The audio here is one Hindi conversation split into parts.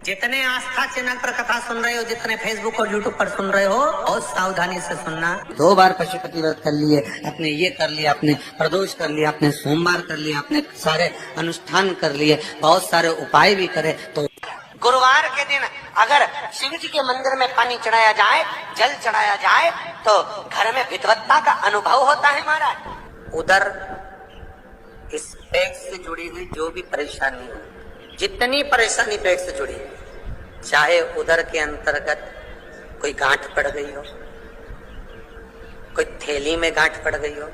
जितने आस्था चैनल पर कथा सुन रहे हो, जितने फेसबुक और यूट्यूब पर सुन रहे हो, बहुत सावधानी से सुनना। 2 बार पशुपति व्रत कर लिए, अपने ये कर लिया, अपने प्रदोष कर लिया, अपने सोमवार कर लिया, अपने सारे अनुष्ठान कर लिए, बहुत सारे उपाय भी करे। तो गुरुवार के दिन अगर शिव जी के मंदिर में पानी चढ़ाया जाए, जल चढ़ाया जाए, तो घर में विद्वत्ता का अनुभव होता है महाराज। उधर इस पेट से जुड़ी हुई जो भी परेशानी हो, जितनी परेशानी पेट से जुड़ी, चाहे उधर के अंतर्गत कोई गांठ पड़ गई हो, कोई थैली में गांठ पड़ गई हो,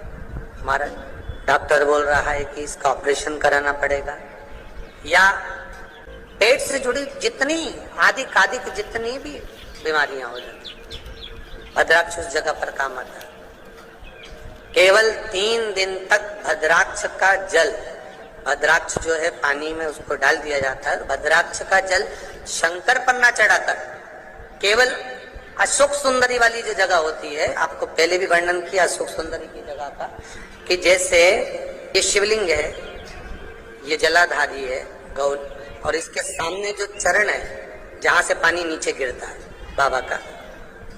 हमारा डॉक्टर बोल रहा है कि इसका ऑपरेशन कराना पड़ेगा, या पेट से जुड़ी जितनी आदिक जितनी भी बीमारियां हो जाती, भद्राक्ष उस जगह पर काम आता है। केवल 3 दिन तक भद्राक्ष का जल, भद्राक्ष जो है पानी में उसको डाल दिया जाता है, भद्राक्ष का जल शंकर पर ना चढ़ाकर केवल अशोक सुंदरी वाली जो जगह होती है, आपको पहले भी वर्णन किया अशोक सुंदरी की जगह का, कि जैसे ये शिवलिंग है, ये जलाधारी है गौल, और इसके सामने जो चरण है जहां से पानी नीचे गिरता है बाबा का,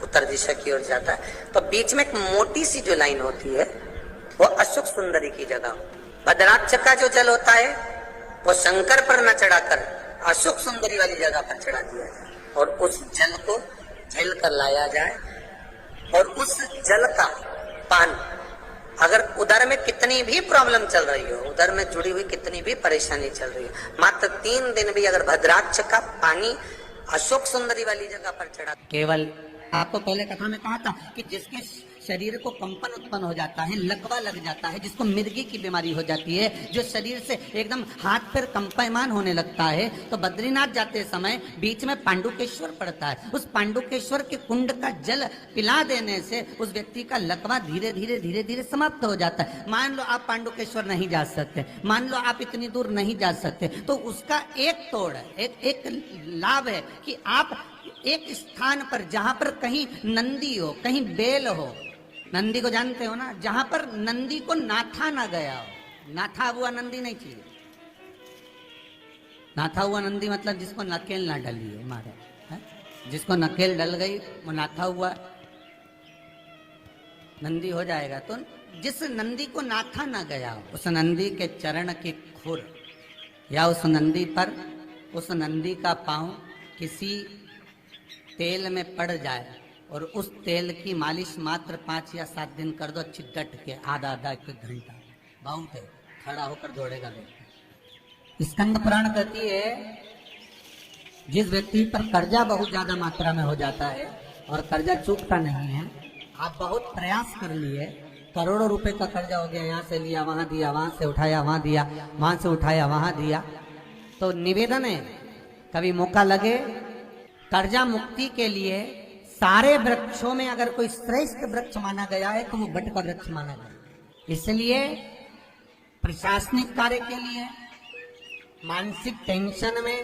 उत्तर दिशा की ओर जाता है, तो बीच में एक मोटी सी जो लाइन होती है वो अशोक सुंदरी की जगह। भद्राक्ष का जो जल होता है वो शंकर पर न चढ़ाकर अशोक सुंदरी वाली जगह पर चढ़ा दिया जाए, और उस जल को झेल कर लाया जाए, और उस जल का पान, अगर उधर में कितनी भी प्रॉब्लम चल रही हो, उधर में जुड़ी हुई कितनी भी परेशानी चल रही है, मात्र 3 दिन भी अगर भद्राक्ष का पानी अशोक सुंदरी वाली जगह पर चढ़ा, केवल आपको पहले कथा में कहा था कि जिसके शरीर को कंपन उत्पन्न हो जाता है, लकवा लग जाता है, जिसको मिर्गी की बीमारी हो जाती है, जो शरीर से एकदम हाथ पैर कंपायमान होने लगता है, तो बद्रीनाथ जाते समय बीच में पांडुकेश्वर पड़ता है। उस पांडुकेश्वर के कुंड का जल पिला देने से उस व्यक्ति का लकवा धीरे धीरे समाप्त हो जाता है। मान लो आप पांडुकेश्वर नहीं जा सकते, मान लो आप इतनी दूर नहीं जा सकते, तो उसका एक तोड़, एक लाभ है कि आप एक स्थान पर, जहां पर कहीं नंदी हो, कहीं बेल हो, नंदी को जानते हो ना, जहां पर नंदी को नाथा ना गया हो, नाथा हुआ नंदी नहीं चाहिए, नाथा हुआ नंदी मतलब जिसको नकेल ना डली हो मारे है? जिसको नकेल डल गई वो नाथा हुआ नंदी हो जाएगा। तो जिस नंदी को नाथा ना गया हो, उस नंदी के चरण की खुर या उस नंदी पर, उस नंदी का पांव किसी तेल में पड़ जाए और उस तेल की मालिश मात्र 5 या 7 दिन कर दो, अच्छी डट के, आधा 1 घंटा, बहुत है, खड़ा होकर दौड़ेगा व्यक्ति। स्कंद पुराण कहती है जिस व्यक्ति पर कर्जा बहुत ज्यादा मात्रा में हो जाता है और कर्जा चूकता नहीं है, आप बहुत प्रयास कर लिए, करोड़ों रुपए का कर्जा हो गया, यहाँ से लिया वहां दिया, वहां से उठाया वहां दिया, वहां से उठाया वहां दिया, तो निवेदन है कभी मौका लगे, कर्जा मुक्ति के लिए सारे वृक्षों में अगर कोई श्रेष्ठ वृक्ष माना गया है तो वो बट का वृक्ष माना गया। इसलिए प्रशासनिक कार्य के लिए, मानसिक टेंशन में,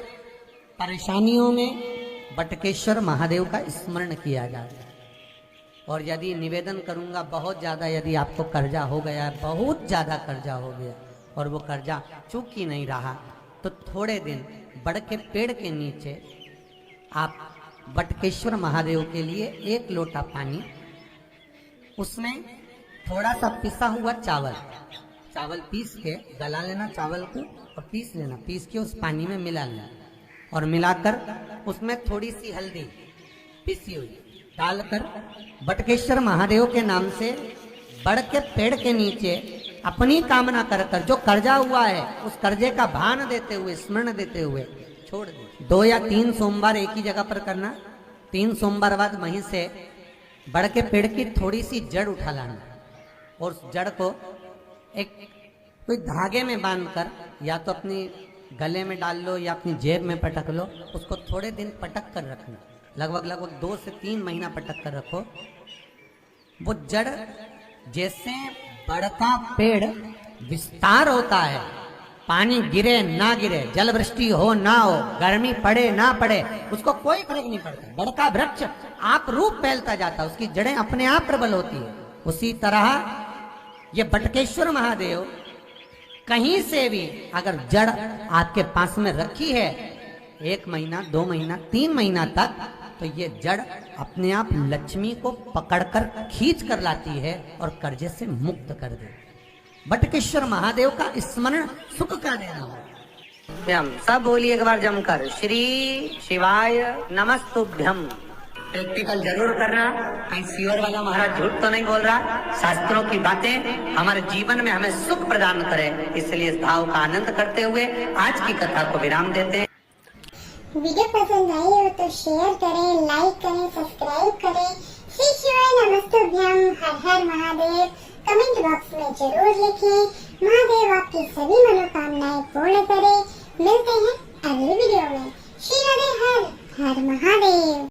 परेशानियों में बटकेश्वर महादेव का स्मरण किया जाता है। और यदि निवेदन करूंगा, बहुत ज्यादा यदि आपको कर्जा हो गया, बहुत ज्यादा कर्जा हो गया और वो कर्जा चूक ही नहीं रहा, तो थोड़े दिन बड़ के पेड़ के नीचे आप बटकेश्वर महादेव के लिए 1 लोटा पानी, उसमें थोड़ा सा पिसा हुआ चावल पीस के गला लेना, चावल को और पीस लेना, पीस के उस पानी में मिला लेना, और मिलाकर उसमें थोड़ी सी हल्दी पिसी हुई डालकर बटकेश्वर महादेव के नाम से बड़ के पेड़ के नीचे अपनी कामना कर जो कर्जा हुआ है उस कर्जे का भान देते हुए, स्मरण देते हुए छोड़ दे। 2 या 3 सोमवार एक ही जगह पर करना, 3 सोमवार बाद वहीं से बड़ के पेड़ की थोड़ी सी जड़ उठा लाना, और उस जड़ को एक कोई धागे में बांधकर या तो अपनी गले में डाल लो या अपनी जेब में पटक लो, उसको थोड़े दिन पटक कर रखना, लगभग 2 से 3 महीना पटक कर रखो। वो जड़ जैसे बड़ का पेड़ विस्तार होता है, पानी गिरे ना गिरे, जल वृष्टि हो ना हो, गर्मी पड़े ना पड़े, उसको कोई फर्क नहीं पड़ता, बड़ का वृक्ष आप रूप फैलता जाता है, उसकी जड़ें अपने आप प्रबल होती है। उसी तरह ये बटकेश्वर महादेव कहीं से भी अगर जड़ आपके पास में रखी है 1 महीना 2 महीना 3 महीना तक, तो ये जड़ अपने आप लक्ष्मी को पकड़कर खींच कर लाती है और कर्जे से मुक्त कर दे। बटकेश्वर महादेव का स्मरण सुख का देना हो। हम सब बोलिए एक बार जमकर, श्री शिवाय नमस्तुभ्यम। प्रैक्टिकल जरूर करना, कहीं सीवर वाला महाराज झूठ तो नहीं बोल रहा। शास्त्रों की बातें हमारे जीवन में हमें सुख प्रदान करे, इसलिए इस भाव का आनंद करते हुए आज की कथा को विराम देते हैं। वीडियो पसंद आई हो तो शेयर करें, लाइक करें, सब्सक्राइब करें। श्री शिवाय नमस्तुभ्यम, हर हर महादेव कमेंट बॉक्स में जरूर लिखें। महादेव आपकी सभी मनोकामनाएं पूर्ण करे। मिलते हैं अगले वीडियो में। श्री राधे, हर हर महादेव।